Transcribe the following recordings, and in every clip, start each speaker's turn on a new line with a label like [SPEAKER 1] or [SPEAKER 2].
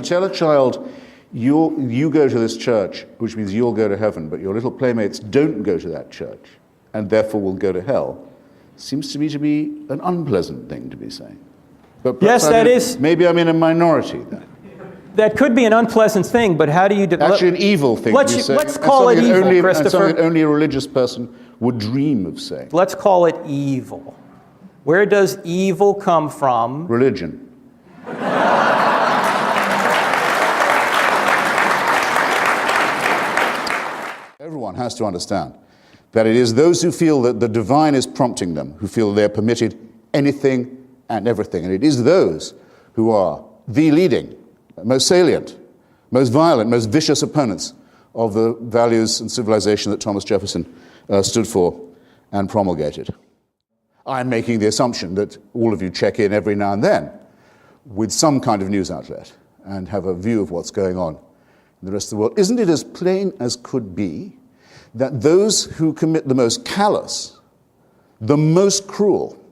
[SPEAKER 1] tell a child, you go to this church, which means you'll go to heaven, but your little playmates don't go to that church, and therefore will go to hell, seems to me to be an unpleasant thing to be saying. But
[SPEAKER 2] yes, that is.
[SPEAKER 1] Maybe I'm in a minority then.
[SPEAKER 2] That could be an unpleasant thing, but how do you...
[SPEAKER 1] Actually, an evil thing to be saying.
[SPEAKER 2] Let's call it evil, Christopher.
[SPEAKER 1] And something that only a religious person would dream of saying.
[SPEAKER 2] Let's call it evil. Where does evil come from?
[SPEAKER 1] Religion. Everyone has to understand that it is those who feel that the divine is prompting them, who feel they're permitted anything and everything. And it is those who are the leading, most salient, most violent, most vicious opponents of the values and civilization that Thomas Jefferson stood for and promulgated. I'm making the assumption that all of you check in every now and then with some kind of news outlet and have a view of what's going on in the rest of the world. Isn't it as plain as could be that those who commit the most callous, the most cruel,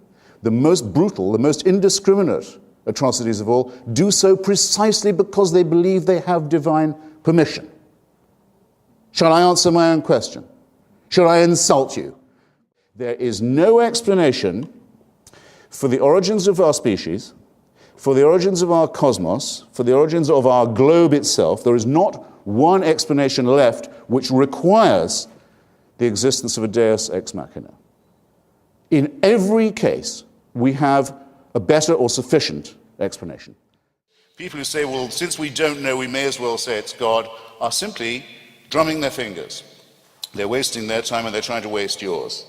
[SPEAKER 1] the most brutal, the most indiscriminate atrocities of all do so precisely because they believe they have divine permission? Shall I answer my own question? Shall I insult you? There is no explanation for the origins of our species, for the origins of our cosmos, for the origins of our globe itself. There is not one explanation left which requires the existence of a deus ex machina. In every case, we have a better or sufficient explanation. People who say, well, since we don't know, we may as well say it's God, are simply drumming their fingers. They're wasting their time and they're trying to waste yours.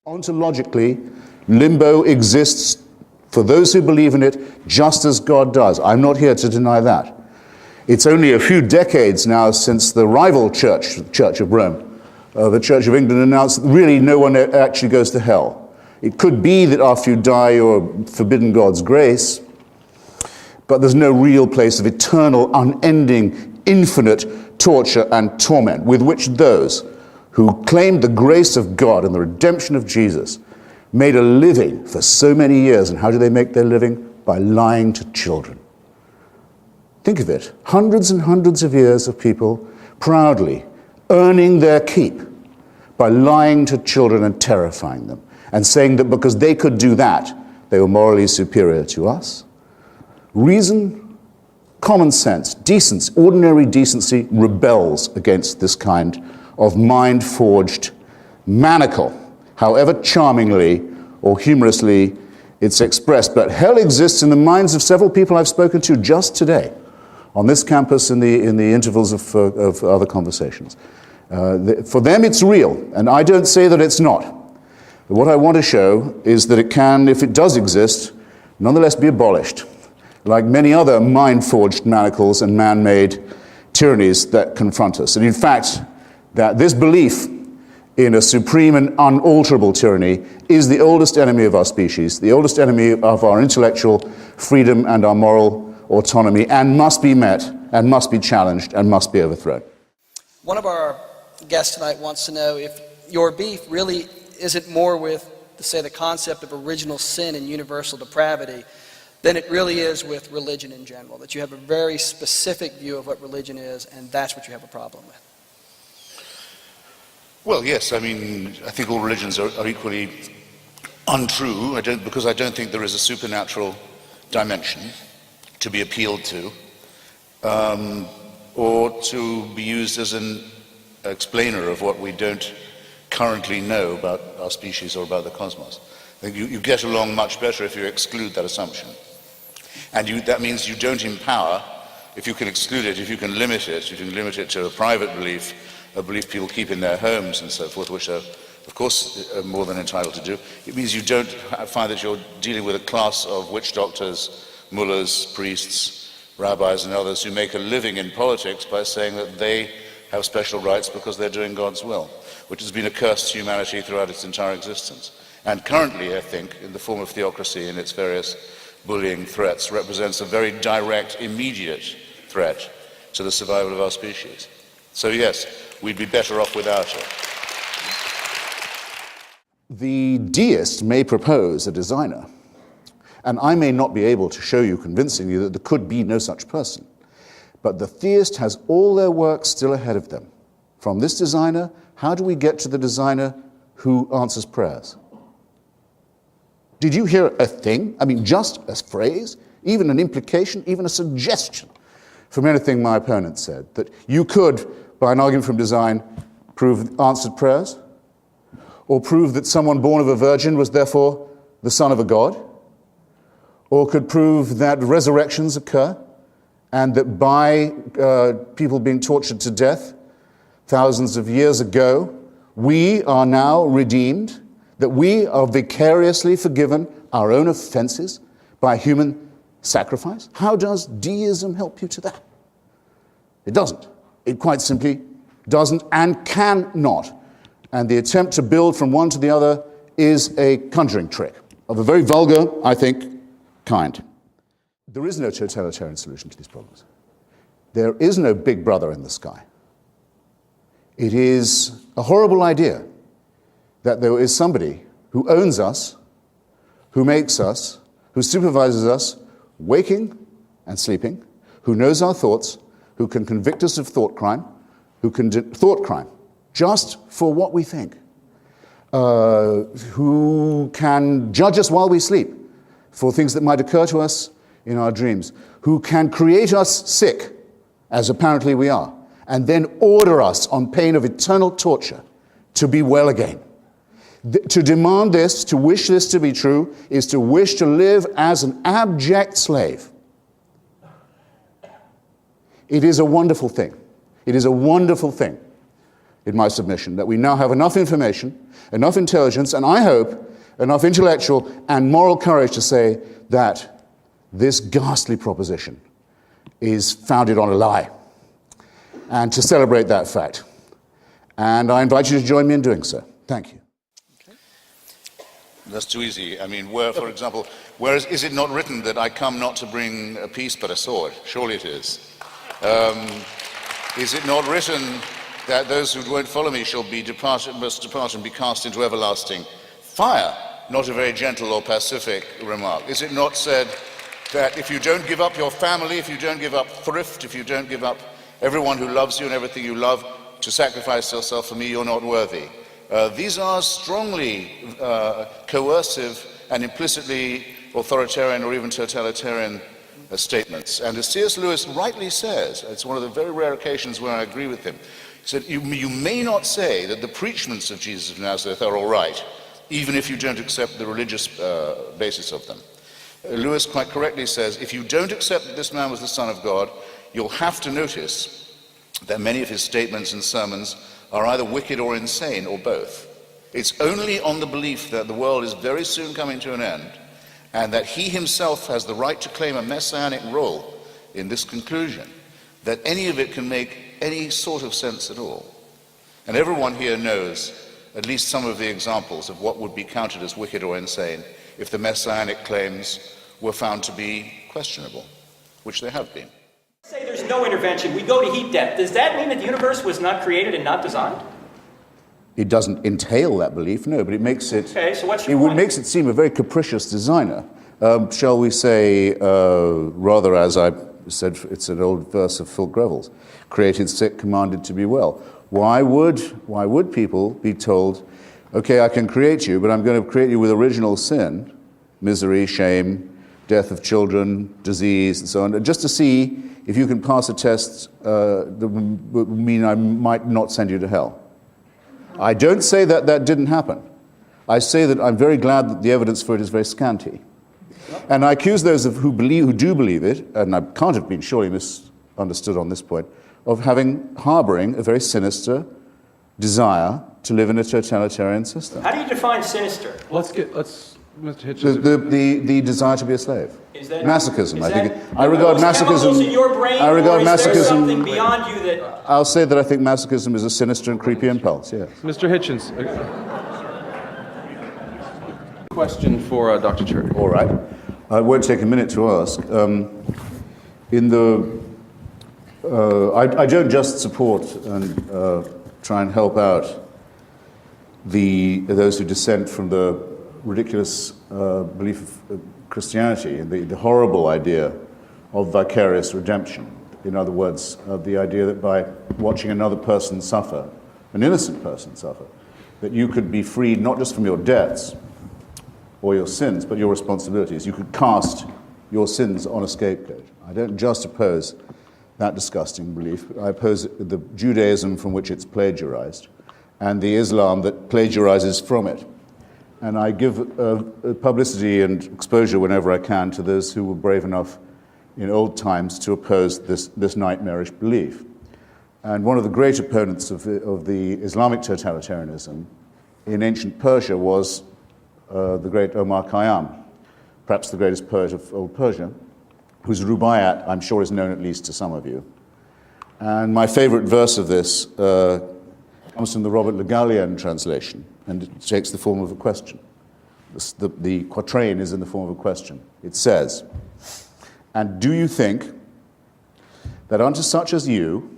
[SPEAKER 1] Ontologically, limbo exists for those who believe in it just as God does. I'm not here to deny that. It's only a few decades now since the rival church, the Church of Rome, the Church of England, announced that really no one actually goes to hell. It could be that after you die you're forbidden God's grace, but there's no real place of eternal, unending, infinite torture and torment with which those who claimed the grace of God and the redemption of Jesus made a living for so many years. And how do they make their living? By lying to children. Think of it. Hundreds and hundreds of years of people proudly earning their keep by lying to children and terrifying them, and saying that because they could do that, they were morally superior to us. Reason, common sense, decency, ordinary decency rebels against this kind of mind-forged manacle, however charmingly or humorously it's expressed. But hell exists in the minds of several people I've spoken to just today on this campus in the intervals of other conversations. For them it's real, and I don't say that it's not. But what I want to show is that it can, if it does exist, nonetheless be abolished, like many other mind-forged manacles and man-made tyrannies that confront us. And in fact, that this belief in a supreme and unalterable tyranny is the oldest enemy of our species, the oldest enemy of our intellectual freedom and our moral autonomy, and must be met, and must be challenged, and must be overthrown.
[SPEAKER 3] One of our guests tonight wants to know if your beef really isn't more with, say, the concept of original sin and universal depravity than it really is with religion in general, that you have a very specific view of what religion is, and that's what you have a problem with.
[SPEAKER 1] Well, yes, I mean, I think all religions are equally untrue, because I don't think there is a supernatural dimension to be appealed to, or to be used as an explainer of what we don't currently know about our species or about the cosmos. I think you get along much better if you exclude that assumption. And that means you don't empower, if you can exclude it, if you can limit it to a private belief, a belief people keep in their homes and so forth, which are, of course, more than entitled to do. It means you don't find that you're dealing with a class of witch doctors, mullahs, priests, rabbis, and others who make a living in politics by saying that they have special rights because they're doing God's will, which has been a curse to humanity throughout its entire existence. And currently, I think, in the form of theocracy and its various bullying threats, represents a very direct, immediate threat to the survival of our species. So yes, we'd be better off without it. The deist may propose a designer, and I may not be able to show you convincingly that there could be no such person. But the theist has all their work still ahead of them. From this designer, how do we get to the designer who answers prayers? Did you hear a thing? I mean, just a phrase, even an implication, even a suggestion from anything my opponent said, that you could, by an argument from design, prove answered prayers? Or prove that someone born of a virgin was therefore the son of a god? Or could prove that resurrections occur, and that by people being tortured to death thousands of years ago, we are now redeemed, that we are vicariously forgiven our own offenses by human sacrifice? How does deism help you to that? It doesn't. It quite simply doesn't and cannot. And the attempt to build from one to the other is a conjuring trick of a very vulgar, I think, kind. There is no totalitarian solution to these problems. There is no big brother in the sky. It is a horrible idea that there is somebody who owns us, who makes us, who supervises us, waking and sleeping, who knows our thoughts, who can convict us of thought crime, thought crime, just for what we think, who can judge us while we sleep for things that might occur to us in our dreams, who can create us sick, as apparently we are, and then order us on pain of eternal torture to be well again. To demand this, to wish this to be true, is to wish to live as an abject slave. It is a wonderful thing. It is a wonderful thing, in my submission, that we now have enough information, enough intelligence, and I hope enough intellectual and moral courage to say that this ghastly proposition is founded on a lie, and to celebrate that fact. And I invite you to join me in doing so. Thank you.
[SPEAKER 4] That's too easy. I mean, for example, where is it not written that I come not to bring a peace but a sword? Surely it is. Is it not written that those who won't follow me must depart and be cast into everlasting fire? Not a very gentle or pacific remark. Is it not said that if you don't give up your family, if you don't give up thrift, if you don't give up everyone who loves you and everything you love to sacrifice yourself for me, you're not worthy? These are strongly coercive and implicitly authoritarian or even totalitarian statements. And as C.S. Lewis rightly says, it's one of the very rare occasions where I agree with him, he said, you may not say that the preachments of Jesus of Nazareth are all right, even if you don't accept the religious basis of them. Lewis quite correctly says, if you don't accept that this man was the Son of God, you'll have to notice that many of his statements and sermons are either wicked or insane, or both. It's only on the belief that the world is very soon coming to an end, and that he himself has the right to claim a messianic role in this conclusion, that any of it can make any sort of sense at all. And everyone here knows at least some of the examples of what would be counted as wicked or insane if the messianic claims were found to be questionable, which they have been.
[SPEAKER 2] Say there's no intervention, we go to heat death. Does that mean that the universe was not created and not designed?
[SPEAKER 1] It doesn't entail that belief, no, but it makes it...
[SPEAKER 2] Okay, so what's your point?
[SPEAKER 1] It makes it seem a very capricious designer. Shall we say, rather as I said, it's an old verse of Phil Greville's, created sick, commanded to be well. Why would people be told, okay, I can create you, but I'm going to create you with original sin, misery, shame, death of children, disease, and so on, just to see if you can pass a test that would mean I might not send you to hell. I don't say that that didn't happen. I say that I'm very glad that the evidence for it is very scanty. And I accuse those who do believe it, and I can't have been surely misunderstood on this point, of harboring a very sinister desire to live in a totalitarian system.
[SPEAKER 2] How do you define sinister?
[SPEAKER 5] Mr. Hitchens.
[SPEAKER 1] The desire to be a slave.
[SPEAKER 2] Is that
[SPEAKER 1] masochism? I
[SPEAKER 2] regard
[SPEAKER 1] masochism.
[SPEAKER 2] In your brain,
[SPEAKER 1] I regard
[SPEAKER 2] or is there
[SPEAKER 1] masochism.
[SPEAKER 2] Something beyond you that?
[SPEAKER 1] I'll say that I think masochism is a sinister and creepy impulse. Yes.
[SPEAKER 5] Mr. Hitchens. Question for Dr. Church.
[SPEAKER 1] All right. It won't take a minute to ask. I don't just support and try and help out those who dissent from the ridiculous belief of Christianity and the horrible idea of vicarious redemption. In other words, the idea that by watching another person suffer, an innocent person suffer, that you could be freed not just from your debts or your sins, but your responsibilities. You could cast your sins on a scapegoat. I don't just oppose that disgusting belief, but I oppose the Judaism from which it's plagiarized and the Islam that plagiarizes from it. And I give publicity and exposure whenever I can to those who were brave enough in old times to oppose this nightmarish belief. And one of the great opponents of the Islamic totalitarianism in ancient Persia was the great Omar Khayyam, perhaps the greatest poet of old Persia, whose Rubaiyat, I'm sure, is known at least to some of you. And my favorite verse of this comes from the Robert Le Gallienne translation, and it takes the form of a question. The quatrain is in the form of a question. It says, "And do you think that unto such as you,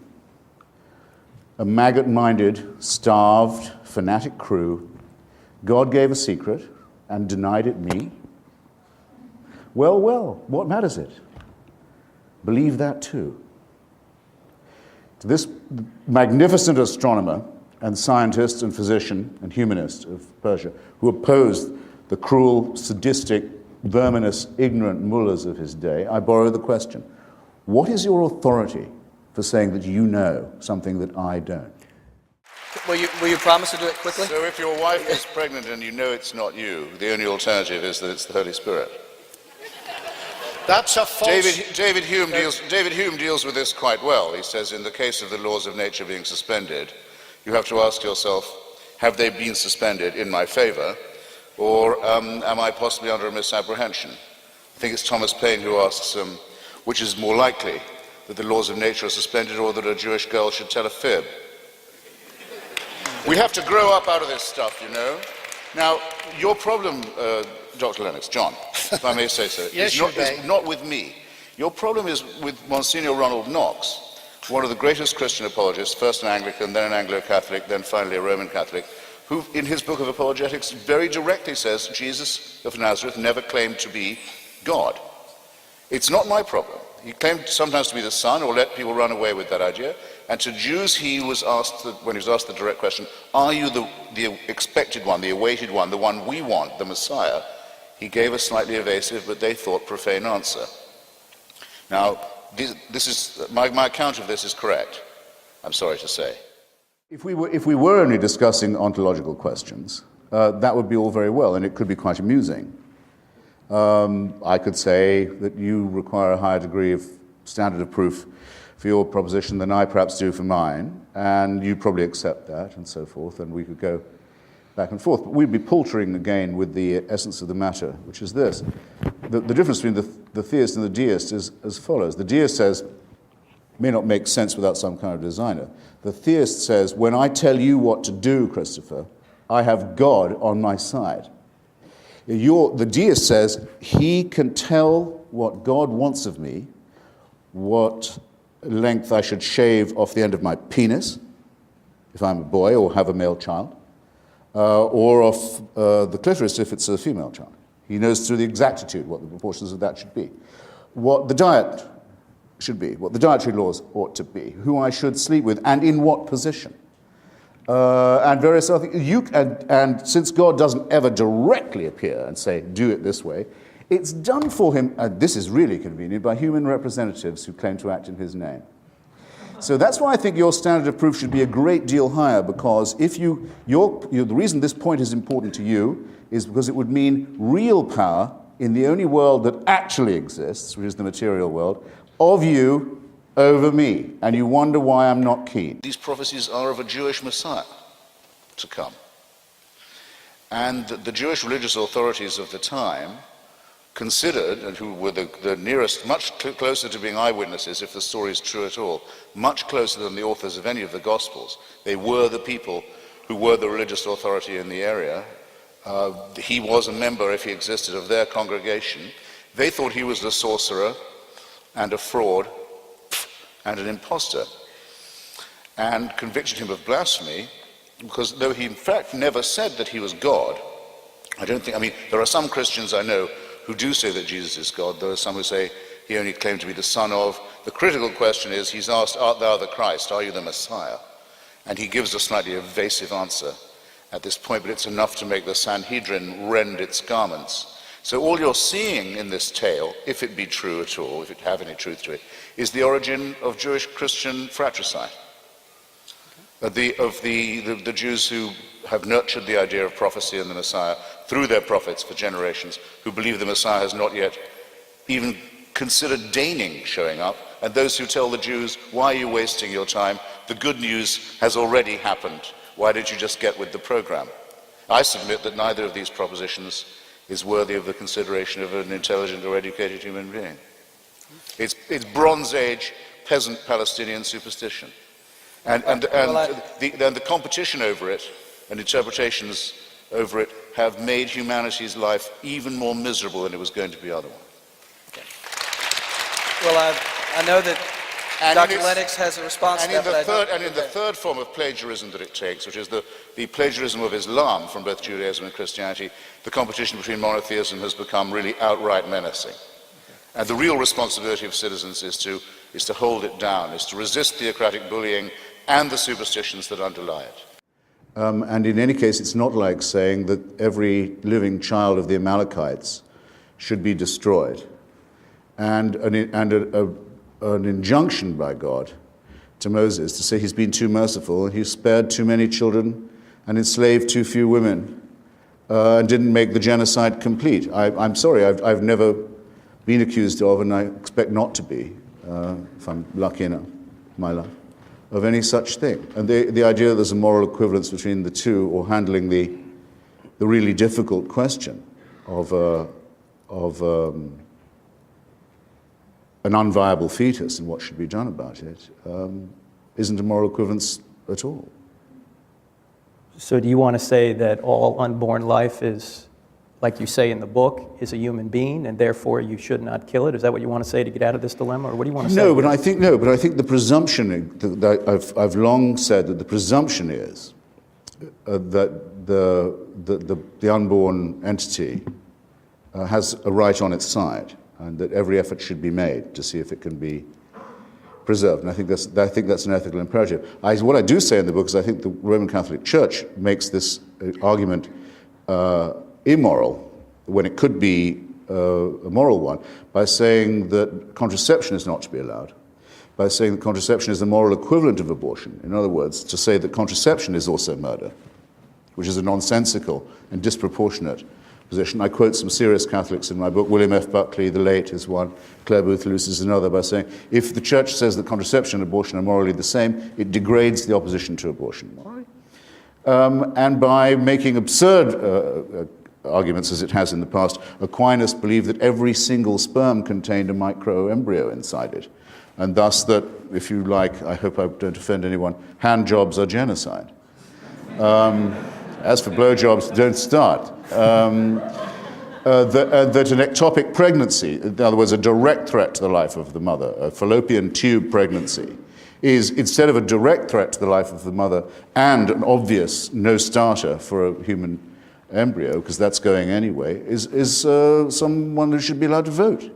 [SPEAKER 1] a maggot-minded, starved, fanatic crew, God gave a secret and denied it me? Well, well, what matters it? Believe that too." To this magnificent astronomer and scientist and physician and humanist of Persia, who opposed the cruel, sadistic, verminous, ignorant mullahs of his day, I borrow the question, what is your authority for saying that you know something that I don't?
[SPEAKER 3] Will you promise to do it quickly?
[SPEAKER 4] So if your wife is pregnant and you know it's not you, the only alternative is that it's the Holy Spirit.
[SPEAKER 6] That's a false...
[SPEAKER 4] David Hume deals with this quite well. He says, in the case of the laws of nature being suspended, you have to ask yourself, have they been suspended in my favor, or am I possibly under a misapprehension? I think it's Thomas Paine who asks, which is more likely, that the laws of nature are suspended or that a Jewish girl should tell a fib? We have to grow up out of this stuff, you know. Now, your problem, Dr. Lennox, John, if I may say so,
[SPEAKER 6] Yes,
[SPEAKER 4] is not with me. Your problem is with Monsignor Ronald Knox, one of the greatest Christian apologists, first an Anglican, then an Anglo-Catholic, then finally a Roman Catholic, who in his book of apologetics very directly says Jesus of Nazareth never claimed to be God. It's not my problem. He claimed sometimes to be the Son, or let people run away with that idea. And to Jews, he was asked, when he was asked the direct question, are you the expected one, the awaited one, the one we want, the Messiah? He gave a slightly evasive, but they thought profane answer. Now, this is my account of this is correct, I'm sorry to say.
[SPEAKER 1] If we were only discussing ontological questions, that would be all very well, and it could be quite amusing. I could say that you require a higher degree of standard of proof for your proposition than I perhaps do for mine, and you'd probably accept that, and so forth, and we could go back and forth. But we'd be paltering again with the essence of the matter, which is this. The difference between the theist and the deist is as follows. The deist says, may not make sense without some kind of designer. The theist says, when I tell you what to do, Christopher, I have God on my side. The deist says, he can tell what God wants of me, what length I should shave off the end of my penis, if I'm a boy or have a male child, or off the clitoris if it's a female child. He knows through the exactitude what the proportions of that should be, what the diet should be, what the dietary laws ought to be, who I should sleep with, and in what position. And various other things. And since God doesn't ever directly appear and say, do it this way, it's done for him, and this is really convenient, by human representatives who claim to act in his name. So that's why I think your standard of proof should be a great deal higher, because if the reason this point is important to you is because it would mean real power in the only world that actually exists, which is the material world, of you over me, and you wonder why I'm not keen.
[SPEAKER 4] These prophecies are of a Jewish Messiah to come. And the Jewish religious authorities of the time considered, and who were the nearest, much closer to being eyewitnesses, if the story is true at all, much closer than the authors of any of the Gospels. They were the people who were the religious authority in the area. He was a member, if he existed, of their congregation. They thought he was a sorcerer and a fraud and an impostor, and convicted him of blasphemy, because though he in fact never said that he was God, there are some Christians I know who do say that Jesus is God. There are some who say he only claimed to be the son of. The critical question is, he's asked, art thou the Christ? Are you the Messiah? And he gives a slightly evasive answer at this point, but it's enough to make the Sanhedrin rend its garments. So all you're seeing in this tale, if it be true at all, if it have any truth to it, is the origin of Jewish-Christian fratricide. Of the Jews who have nurtured the idea of prophecy and the Messiah through their prophets for generations, who believe the Messiah has not yet even considered deigning showing up, and those who tell the Jews, why are you wasting your time? The good news has already happened. Why don't you just get with the program? I submit that neither of these propositions is worthy of the consideration of an intelligent or educated human being. It's Bronze Age peasant Palestinian superstition. And the competition over it and interpretations over it have made humanity's life even more miserable than it was going to be otherwise.
[SPEAKER 3] Okay. Well, I know that Dr. Lennox has a response to that.
[SPEAKER 4] And in the third form of plagiarism that it takes, which is the plagiarism of Islam from both Judaism and Christianity, the competition between monotheism has become really outright menacing. And the real responsibility of citizens is to hold it down, is to resist theocratic bullying and the superstitions that underlie it.
[SPEAKER 1] And in any case, it's not like saying that every living child of the Amalekites should be destroyed. And an injunction by God to Moses to say he's been too merciful and he's spared too many children and enslaved too few women and didn't make the genocide complete. I'm sorry, I've never been accused of, and I expect not to be, if I'm lucky enough in my life, of any such thing. And the idea that there's a moral equivalence between the two, or handling the really difficult question of an unviable fetus and what should be done about it, isn't a moral equivalence at all.
[SPEAKER 2] So do you want to say that all unborn life is, like you say in the book, is a human being, and therefore you should not kill it? Is that what you want to say to get out of this dilemma, or what do you want to say?
[SPEAKER 1] No, but I think the presumption, I've long said that the presumption is that the unborn entity has a right on its side, and that every effort should be made to see if it can be preserved. And I think that's an ethical imperative. What I do say in the book is I think the Roman Catholic Church makes this argument immoral when it could be a moral one by saying that contraception is not to be allowed, by saying that contraception is the moral equivalent of abortion. In other words, to say that contraception is also murder, which is a nonsensical and disproportionate position. I quote some serious Catholics in my book. William F. Buckley, the late, is one. Clare Boothe Luce is another, by saying, if the church says that contraception and abortion are morally the same, it degrades the opposition to abortion. And by making absurd arguments, as it has in the past, Aquinas believed that every single sperm contained a microembryo inside it, and thus that, if you like, I hope I don't offend anyone, hand jobs are genocide. As for blowjobs, don't start. That an ectopic pregnancy, in other words, a direct threat to the life of the mother, a fallopian tube pregnancy, is, instead of a direct threat to the life of the mother and an obvious no-starter for a human embryo, because that's going anyway, is someone who should be allowed to vote.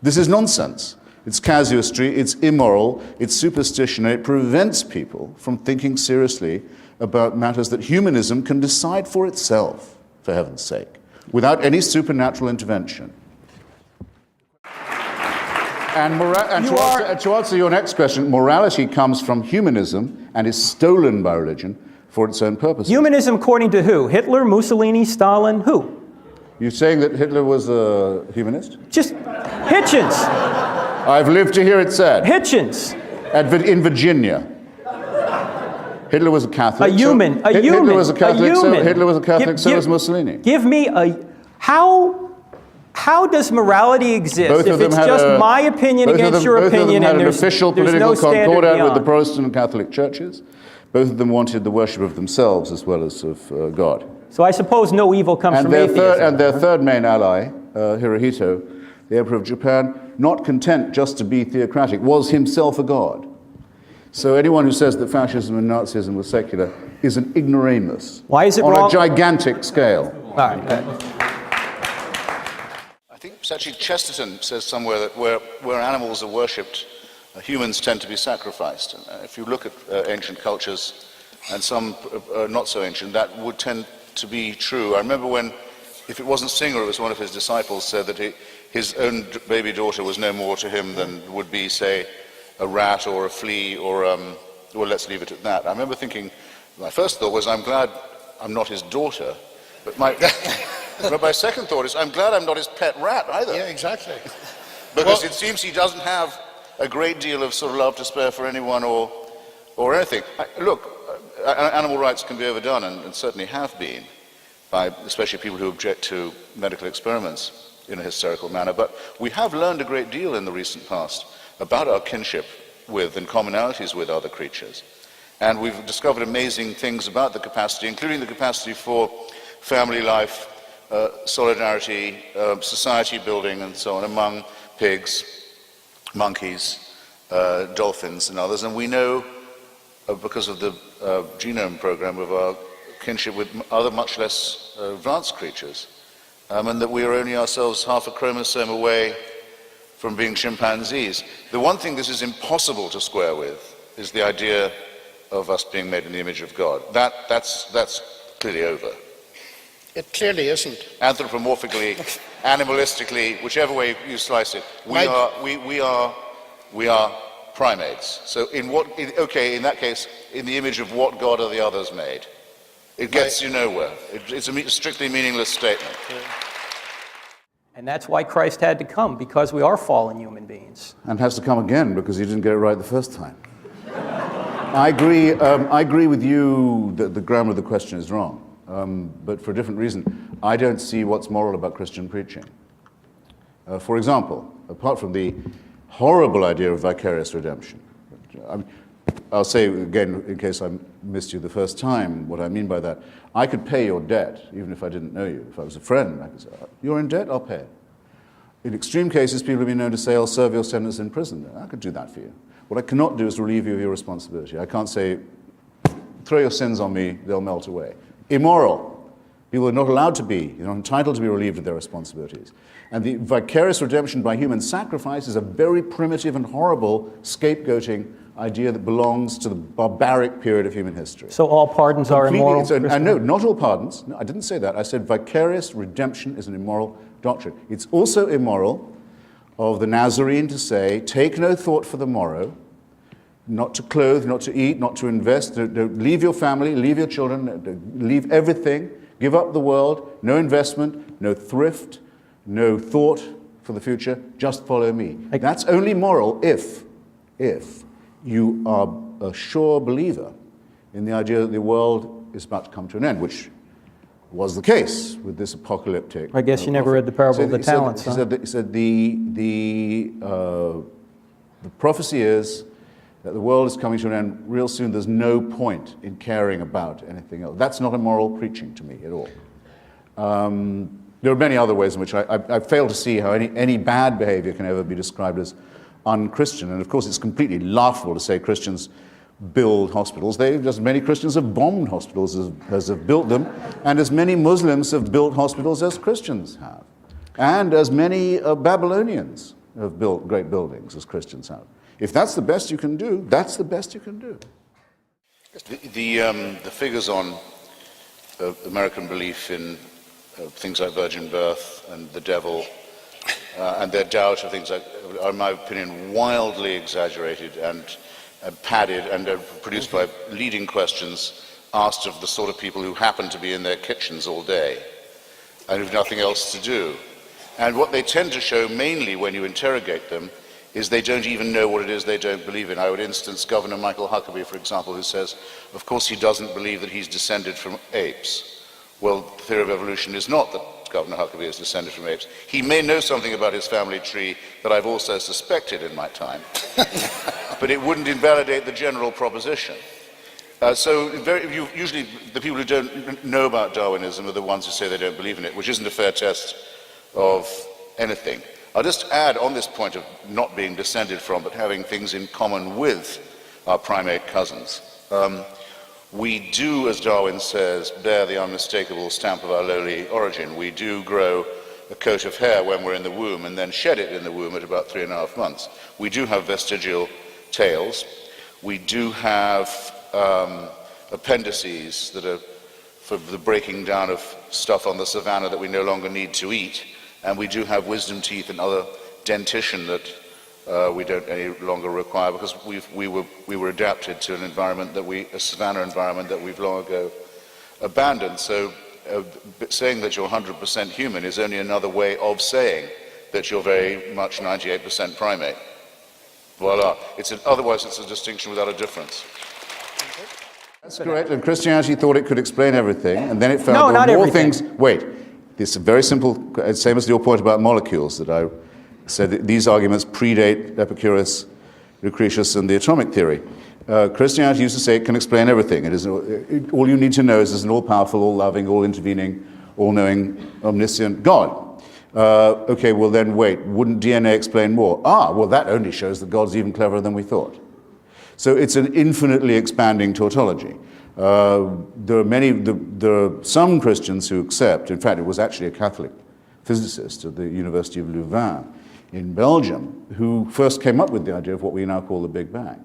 [SPEAKER 1] This is nonsense. It's casuistry, it's immoral, it's superstition, and it prevents people from thinking seriously about matters that humanism can decide for itself, for heaven's sake, without any supernatural intervention. And to answer your next question, morality comes from humanism and is stolen by religion for its own purposes.
[SPEAKER 2] Humanism according to who? Hitler, Mussolini, Stalin, who?
[SPEAKER 1] You're saying that Hitler was a humanist?
[SPEAKER 2] Just Hitchens.
[SPEAKER 1] I've lived to hear it said.
[SPEAKER 2] Hitchens.
[SPEAKER 1] In Virginia. Hitler was a Catholic.
[SPEAKER 2] Hitler
[SPEAKER 1] was a Catholic, so was Mussolini.
[SPEAKER 2] Give me how does morality exist if it's just my opinion against your opinion and there's no standard beyond?
[SPEAKER 1] Both of them had an official political concordat with the Protestant and Catholic churches. Both of them wanted the worship of themselves as well as of God.
[SPEAKER 2] So I suppose no evil comes from atheism.
[SPEAKER 1] And their third main ally, Hirohito, the Emperor of Japan, not content just to be theocratic, was himself a god. So anyone who says that fascism and Nazism were secular is an ignoramus.
[SPEAKER 2] Why is it
[SPEAKER 1] on
[SPEAKER 2] wrong?
[SPEAKER 1] a gigantic scale.
[SPEAKER 2] All right.
[SPEAKER 4] I think actually Chesterton says somewhere that where animals are worshipped humans tend to be sacrificed. And if you look at ancient cultures, and some not so ancient, that would tend to be true. I remember when, if it wasn't Singer, it was one of his disciples said that his own baby daughter was no more to him than would be, say, a rat or a flea or, well, let's leave it at that. I remember thinking, my first thought was, I'm glad I'm not his daughter, but but my second thought is, I'm glad I'm not his pet rat either.
[SPEAKER 6] Yeah, exactly.
[SPEAKER 4] Because it seems he doesn't have a great deal of sort of love to spare for anyone or anything. Look, animal rights can be overdone, and certainly have been, by especially people who object to medical experiments in a hysterical manner. But we have learned a great deal in the recent past about our kinship with and commonalities with other creatures. And we've discovered amazing things about the capacity, including the capacity for family life, solidarity, society building, and so on, among pigs, monkeys, dolphins, and others. And we know, because of the genome program, of our kinship with other much less advanced creatures, and that we are only ourselves half a chromosome away from being chimpanzees. The one thing this is impossible to square with is the idea of us being made in the image of God. That's clearly over.
[SPEAKER 6] It clearly isn't.
[SPEAKER 4] Anthropomorphically, animalistically, whichever way you slice it, we are primates. So in that case, in the image of what God are the others made? It gets you nowhere. It's a strictly meaningless statement.
[SPEAKER 2] And that's why Christ had to come, because we are fallen human beings.
[SPEAKER 1] And has to come again because he didn't get it right the first time. I agree with you that the grammar of the question is wrong, but for a different reason. I don't see what's moral about Christian preaching. For example, apart from the horrible idea of vicarious redemption, I'll say again, in case I missed you the first time, what I mean by that. I could pay your debt, even if I didn't know you. If I was a friend, I could say, you're in debt, I'll pay it. In extreme cases, people have been known to say, I'll serve your sentence in prison. I could do that for you. What I cannot do is relieve you of your responsibility. I can't say, throw your sins on me, they'll melt away. Immoral. People are not allowed to be, you're not entitled to be relieved of their responsibilities. And the vicarious redemption by human sacrifice is a very primitive and horrible scapegoating idea that belongs to the barbaric period of human history.
[SPEAKER 2] So all pardons are immoral?
[SPEAKER 1] No, not all pardons. No, I didn't say that. I said vicarious redemption is an immoral doctrine. It's also immoral of the Nazarene to say, take no thought for the morrow, not to clothe, not to eat, not to invest, leave your family, leave your children, leave everything, give up the world, no investment, no thrift, no thought for the future, just follow me. That's only moral if you are a sure believer in the idea that the world is about to come to an end, which was the case with this apocalyptic.
[SPEAKER 2] I guess you never read the parable of the talents.
[SPEAKER 1] He said the prophecy is that the world is coming to an end real soon. There's no point in caring about anything else. That's not immoral preaching to me at all. There are many other ways in which I fail to see how any bad behavior can ever be described as un-Christian. And of course, it's completely laughable to say Christians build hospitals. Just many Christians have bombed hospitals as have built them, and as many Muslims have built hospitals as Christians have, and as many Babylonians have built great buildings as Christians have. If that's the best you can do, that's the best you can do.
[SPEAKER 4] The figures on American belief in things like virgin birth and the devil and their doubt of things like, are, in my opinion, wildly exaggerated and padded and produced by leading questions asked of the sort of people who happen to be in their kitchens all day and have nothing else to do. And what they tend to show mainly when you interrogate them is they don't even know what it is they don't believe in. I would instance Governor Michael Huckabee, for example, who says, of course he doesn't believe that he's descended from apes. Well, the theory of evolution is not that Governor Huckabee is descended from apes. He may know something about his family tree that I've also suspected in my time, but it wouldn't invalidate the general proposition. Usually the people who don't know about Darwinism are the ones who say they don't believe in it, which isn't a fair test of anything. I'll just add on this point of not being descended from, but having things in common with our primate cousins. We do, as Darwin says, bear the unmistakable stamp of our lowly origin. We do grow a coat of hair when we're in the womb and then shed it in the womb at about 3.5 months. We do have vestigial tales. We do have appendices that are for the breaking down of stuff on the savannah that we no longer need to eat, and we do have wisdom teeth and other dentition that we don't any longer require because we were adapted to an environment a savannah environment that we've long ago abandoned. So saying that you're 100% human is only another way of saying that you're very much 98% primate. Voila. Otherwise it's a distinction without a difference.
[SPEAKER 1] That's correct, and Christianity thought it could explain everything, and then it found
[SPEAKER 2] No,
[SPEAKER 1] there
[SPEAKER 2] not
[SPEAKER 1] were more
[SPEAKER 2] everything.
[SPEAKER 1] things. Wait, this is very simple, same as your point about molecules, that I said that these arguments predate Epicurus, Lucretius, and the atomic theory. Christianity used to say it can explain everything. All you need to know is there's an all-powerful, all-loving, all-intervening, all-knowing, omniscient God. Okay, well then wait, wouldn't DNA explain more? Well that only shows that God's even cleverer than we thought. So it's an infinitely expanding tautology. There are some Christians who accept, in fact it was actually a Catholic physicist at the University of Louvain in Belgium who first came up with the idea of what we now call the Big Bang.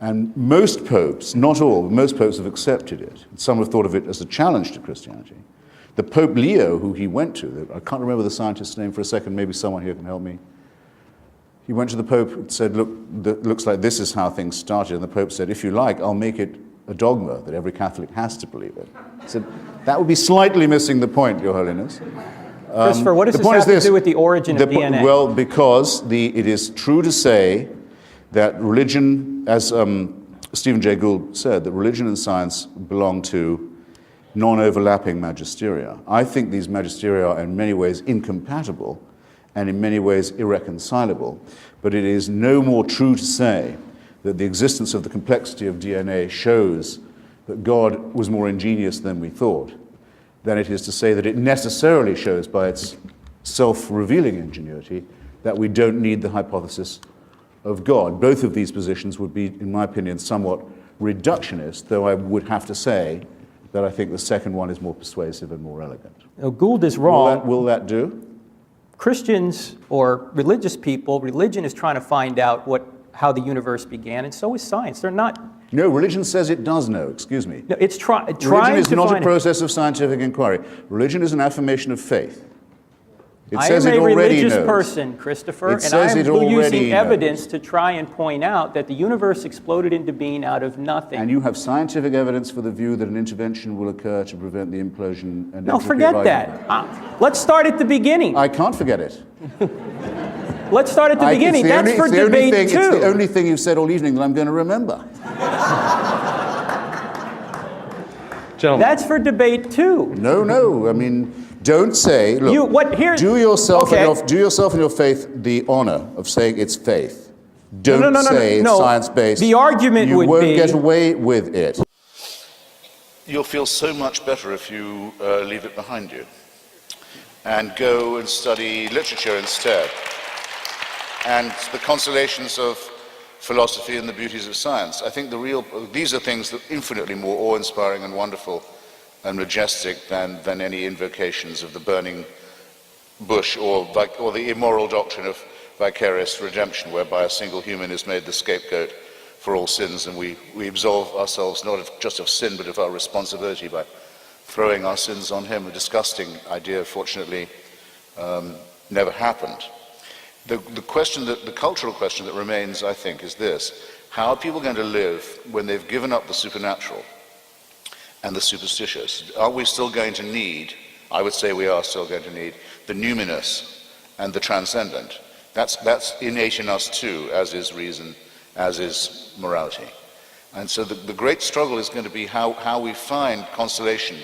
[SPEAKER 1] And most popes, not all, but most popes have accepted it. Some have thought of it as a challenge to Christianity. The Pope Leo, who he went to, I can't remember the scientist's name for a second, maybe someone here can help me. He went to the Pope and said, look, looks like this is how things started. And the Pope said, if you like, I'll make it a dogma that every Catholic has to believe it. He said, that would be slightly missing the point, Your Holiness.
[SPEAKER 2] Christopher, what does this have to do with the origin of DNA?
[SPEAKER 1] Well, because it is true to say that religion, as Stephen Jay Gould said, that religion and science belong to non-overlapping magisteria. I think these magisteria are in many ways incompatible and in many ways irreconcilable, but it is no more true to say that the existence of the complexity of DNA shows that God was more ingenious than we thought, than it is to say that it necessarily shows by its self-revealing ingenuity that we don't need the hypothesis of God. Both of these positions would be, in my opinion, somewhat reductionist, though I would have to say that I think the second one is more persuasive and more elegant.
[SPEAKER 2] Now, Gould is wrong.
[SPEAKER 1] Will that do?
[SPEAKER 2] Christians or religious people, religion is trying to find out how the universe began, and so is science. They're not.
[SPEAKER 1] No, religion says it does know, excuse me.
[SPEAKER 2] No, it's trying
[SPEAKER 1] Religion is
[SPEAKER 2] to
[SPEAKER 1] not
[SPEAKER 2] find
[SPEAKER 1] a process of scientific inquiry. Religion is an affirmation of faith. It
[SPEAKER 2] I
[SPEAKER 1] says
[SPEAKER 2] am
[SPEAKER 1] it
[SPEAKER 2] a
[SPEAKER 1] already
[SPEAKER 2] religious
[SPEAKER 1] knows.
[SPEAKER 2] person, Christopher,
[SPEAKER 1] It
[SPEAKER 2] and
[SPEAKER 1] says
[SPEAKER 2] I
[SPEAKER 1] it
[SPEAKER 2] am
[SPEAKER 1] already
[SPEAKER 2] using
[SPEAKER 1] knows.
[SPEAKER 2] evidence to try and point out that the universe exploded into being out of nothing.
[SPEAKER 1] And you have scientific evidence for the view that an intervention will occur to prevent the implosion and
[SPEAKER 2] No,
[SPEAKER 1] entropy
[SPEAKER 2] forget
[SPEAKER 1] of
[SPEAKER 2] that. Let's start at the beginning.
[SPEAKER 1] I can't forget it.
[SPEAKER 2] Let's start at the beginning. That's for debate
[SPEAKER 1] It's the
[SPEAKER 2] two.
[SPEAKER 1] only thing you've said all evening that I'm going to remember.
[SPEAKER 5] Gentlemen.
[SPEAKER 2] That's for debate two.
[SPEAKER 1] No. I mean, don't say. Look, do yourself and your faith the honor of saying it's faith. Don't say it's science-based.
[SPEAKER 2] The argument
[SPEAKER 1] you
[SPEAKER 2] would
[SPEAKER 1] won't
[SPEAKER 2] be
[SPEAKER 1] get away with it.
[SPEAKER 4] You'll feel so much better if you leave it behind you and go and study literature instead, and the consolations of philosophy and the beauties of science. I think these are things that are infinitely more awe-inspiring and wonderful and majestic than any invocations of the burning bush or the immoral doctrine of vicarious redemption, whereby a single human is made the scapegoat for all sins, and we absolve ourselves not just of sin but of our responsibility by throwing our sins on him. A disgusting idea, fortunately, never happened. The cultural question that remains, I think, is this: how are people going to live when they've given up the supernatural and the superstitious? Are we still going to need, I would say we are still going to need, the numinous and the transcendent? That's innate in us too, as is reason, as is morality. And so the great struggle is going to be how we find consolation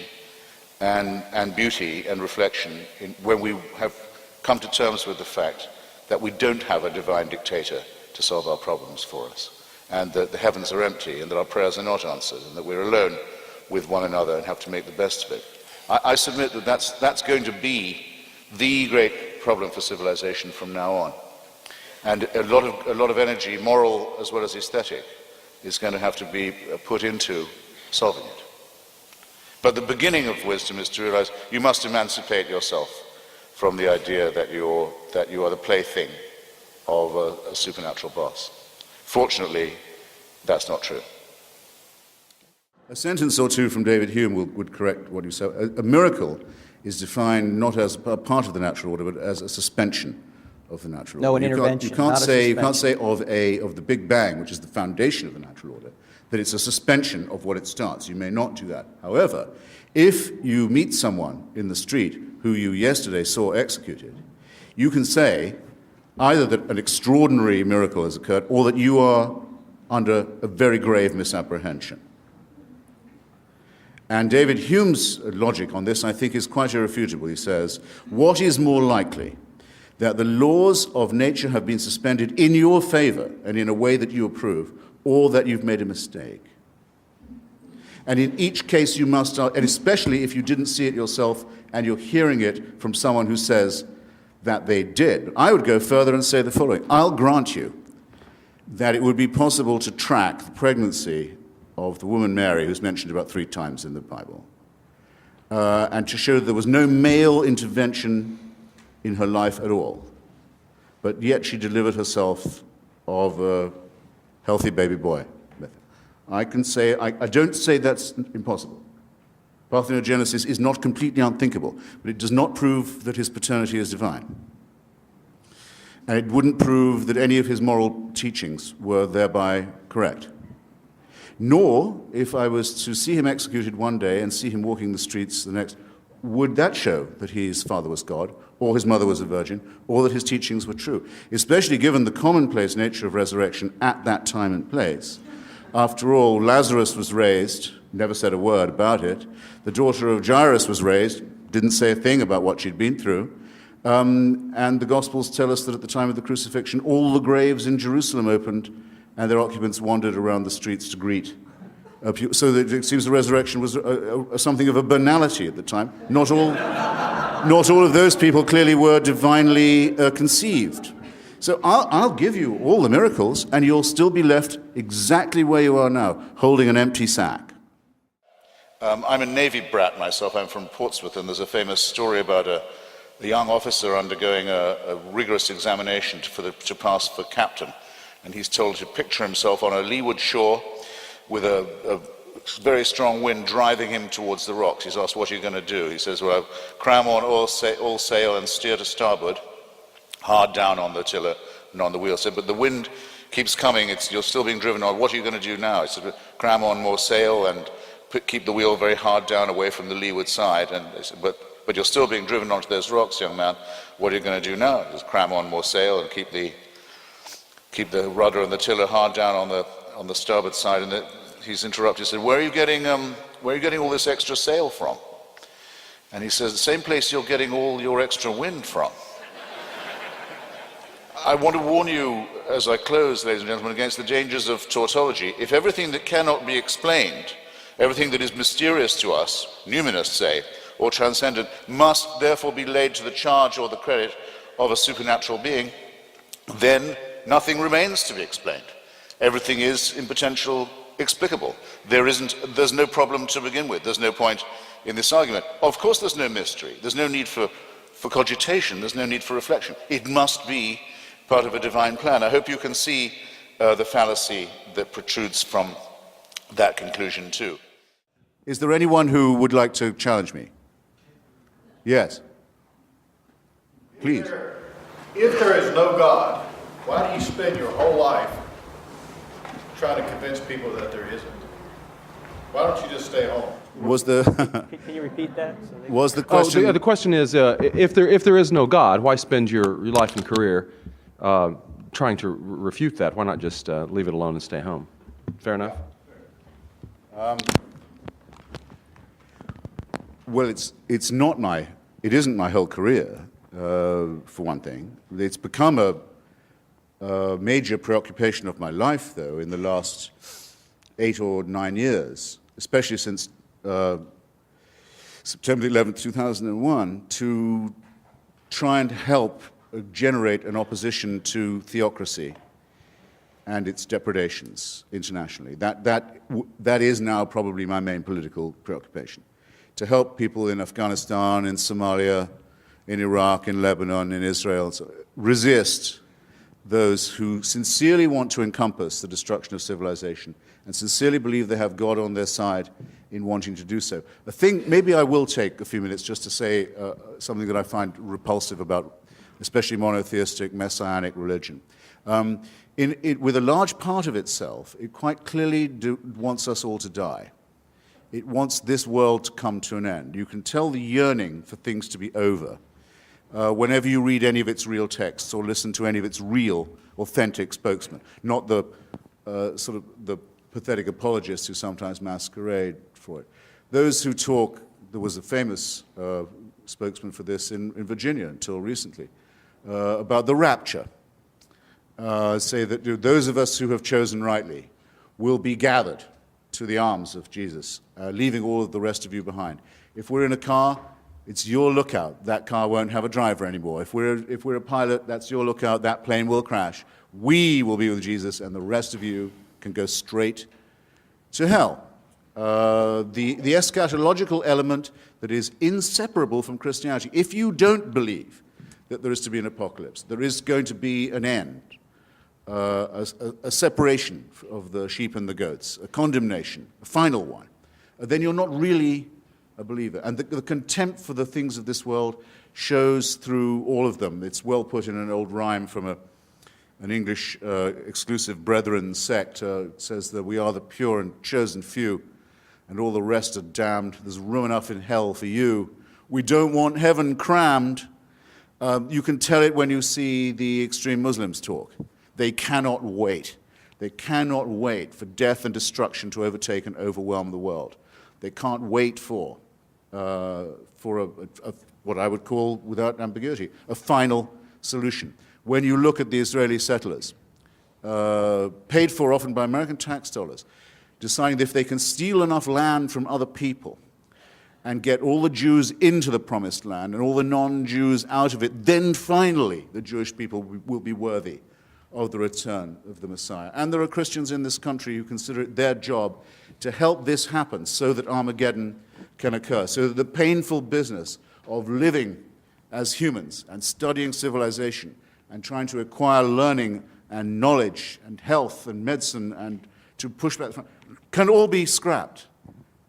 [SPEAKER 4] and beauty and reflection when we have come to terms with the fact that we don't have a divine dictator to solve our problems for us, and that the heavens are empty, and that our prayers are not answered, and that we're alone with one another and have to make the best of it. I submit that that's going to be the great problem for civilization from now on. And a lot of energy, moral as well as aesthetic, is going to have to be put into solving it. But the beginning of wisdom is to realize you must emancipate yourself from the idea that you are the plaything of a supernatural boss. Fortunately, that's not true.
[SPEAKER 1] A sentence or two from David Hume would correct what you said. A miracle is defined not as a part of the natural order, but as a suspension of the natural
[SPEAKER 2] No,
[SPEAKER 1] order.
[SPEAKER 2] an intervention,
[SPEAKER 1] You can't
[SPEAKER 2] not a
[SPEAKER 1] say of the Big Bang, which is the foundation of the natural order, that it's a suspension of what it starts. You may not do that. However, if you meet someone in the street who you yesterday saw executed, you can say either that an extraordinary miracle has occurred or that you are under a very grave misapprehension. And David Hume's logic on this, I think, is quite irrefutable. He says, what is more likely, that the laws of nature have been suspended in your favor and in a way that you approve, or that you've made a mistake? And in each case you must, and especially if you didn't see it yourself and you're hearing it from someone who says that they did. I would go further and say the following. I'll grant you that it would be possible to track the pregnancy of the woman Mary, who's mentioned about 3 times in the Bible, and to show that there was no male intervention in her life at all, but yet she delivered herself of a healthy baby boy. I can say, I don't say that's impossible. Parthenogenesis is not completely unthinkable, but it does not prove that his paternity is divine. And it wouldn't prove that any of his moral teachings were thereby correct. Nor, if I was to see him executed one day and see him walking the streets the next, would that show that his father was God, or his mother was a virgin, or that his teachings were true, especially given the commonplace nature of resurrection at that time and place. After all, Lazarus was raised, never said a word about it. The daughter of Jairus was raised, didn't say a thing about what she'd been through. And the Gospels tell us that at the time of the crucifixion, all the graves in Jerusalem opened, and their occupants wandered around the streets to greet. So that it seems the resurrection was something of a banality at the time. Not all of those people clearly were divinely conceived. So I'll give you all the miracles, and you'll still be left exactly where you are now, holding an empty sack.
[SPEAKER 4] I'm a Navy brat myself. I'm from Portsmouth, and there's a famous story about a young officer undergoing a rigorous examination to pass for captain. And he's told to picture himself on a leeward shore with a very strong wind driving him towards the rocks. He's asked, what are you going to do? He says, well, cram on all sail and steer to starboard, hard down on the tiller and on the wheel. So, but the wind keeps coming. You're still being driven on. What are you going to do now? He said, cram on more sail and keep the wheel very hard down away from the leeward side. And they said, but you're still being driven onto those rocks, young man. What are you going to do now? Just cram on more sail and keep the rudder and the tiller hard down on the starboard side. And he's interrupted. He said, where are you getting all this extra sail from? And he says, the same place you're getting all your extra wind from. I want to warn you, as I close, ladies and gentlemen, against the dangers of tautology. If everything that cannot be explained, everything that is mysterious to us, numinous, say, or transcendent, must therefore be laid to the charge or the credit of a supernatural being, then nothing remains to be explained. Everything is, in potential, explicable. There's no problem to begin with. There's no point in this argument. Of course there's no mystery. There's no need for cogitation. There's no need for reflection. It must be part of a divine plan. I hope you can see the fallacy that protrudes from that conclusion too.
[SPEAKER 1] Is there anyone who would like to challenge me? Yes. Please.
[SPEAKER 7] If there is no God, why do you spend your whole life trying to convince people that there isn't? Why don't you just stay home?
[SPEAKER 1] Was the
[SPEAKER 2] Can you repeat that?
[SPEAKER 1] was the question?
[SPEAKER 5] The question is, if there is no God, why spend your life and career trying to refute that? Why not just leave it alone and stay home? Fair enough?
[SPEAKER 1] Well, it isn't my whole career, for one thing. It's become a major preoccupation of my life, though, in the last 8 or 9 years, especially since September 11th, 2001, to try and help generate an opposition to theocracy and its depredations internationally. That is now probably my main political preoccupation. To help people in Afghanistan, in Somalia, in Iraq, in Lebanon, in Israel, resist those who sincerely want to encompass the destruction of civilization and sincerely believe they have God on their side in wanting to do so. A thing, maybe I will take a few minutes just to say something that I find repulsive about especially monotheistic, messianic religion. With a large part of itself, it quite clearly wants us all to die. It wants this world to come to an end. You can tell the yearning for things to be over whenever you read any of its real texts or listen to any of its real, authentic spokesmen, not the sort of the pathetic apologists who sometimes masquerade for it. Those who talk, there was a famous spokesman for this in Virginia until recently, about the rapture. Say that those of us who have chosen rightly will be gathered to the arms of Jesus, leaving all of the rest of you behind. If we're in a car, it's your lookout. That car won't have a driver anymore. If we're a pilot, that's your lookout. That plane will crash. We will be with Jesus, and the rest of you can go straight to hell. The eschatological element that is inseparable from Christianity. If you don't believe that there is to be an apocalypse, there is going to be an end, a separation of the sheep and the goats, a condemnation, a final one, then you're not really a believer. And the contempt for the things of this world shows through all of them. It's well put in an old rhyme from an English exclusive brethren sect. It says that we are the pure and chosen few, and all the rest are damned. There's room enough in hell for you. We don't want heaven crammed. You can tell it when you see the extreme Muslims talk. They cannot wait. They cannot wait for death and destruction to overtake and overwhelm the world. They can't wait for what I would call, without ambiguity, a final solution. When you look at the Israeli settlers, paid for often by American tax dollars, deciding that if they can steal enough land from other people and get all the Jews into the promised land and all the non-Jews out of it, then finally the Jewish people will be worthy of the return of the Messiah. And there are Christians in this country who consider it their job to help this happen so that Armageddon can occur, so that the painful business of living as humans and studying civilization and trying to acquire learning and knowledge and health and medicine and to push back can all be scrapped,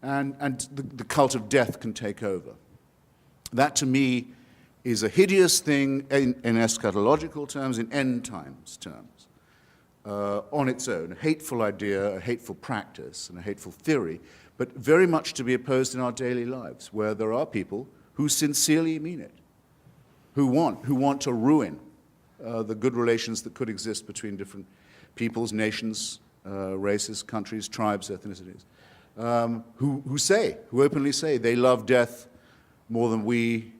[SPEAKER 1] and the cult of death can take over. That, to me, is a hideous thing in eschatological terms, in end times terms, on its own. A hateful idea, a hateful practice, and a hateful theory, but very much to be opposed in our daily lives, where there are people who sincerely mean it, who want to ruin the good relations that could exist between different peoples, nations, races, countries, tribes, ethnicities, who openly say they love death more than we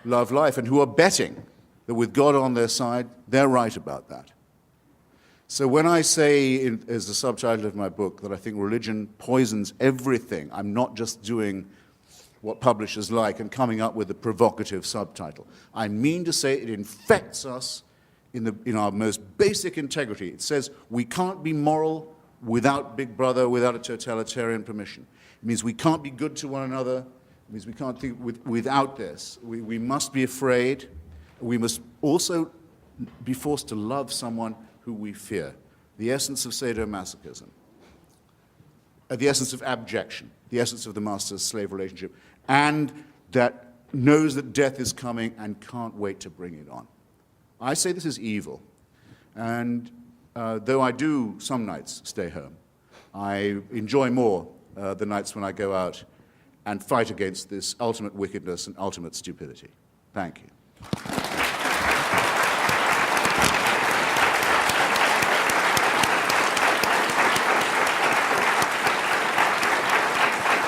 [SPEAKER 1] love life, and who are betting that with God on their side, they're right about that. So when I say, as the subtitle of my book, that I think religion poisons everything, I'm not just doing what publishers like and coming up with a provocative subtitle. I mean to say it infects us in our most basic integrity. It says we can't be moral without Big Brother, without a totalitarian permission. It means we can't be good to one another. It means we can't think without this. We must be afraid. We must also be forced to love someone who we fear. The essence of sadomasochism. The essence of abjection. The essence of the master-slave relationship. And that knows that death is coming and can't wait to bring it on. I say this is evil. And though I do some nights stay home, I enjoy more the nights when I go out and fight against this ultimate wickedness and ultimate stupidity. Thank you.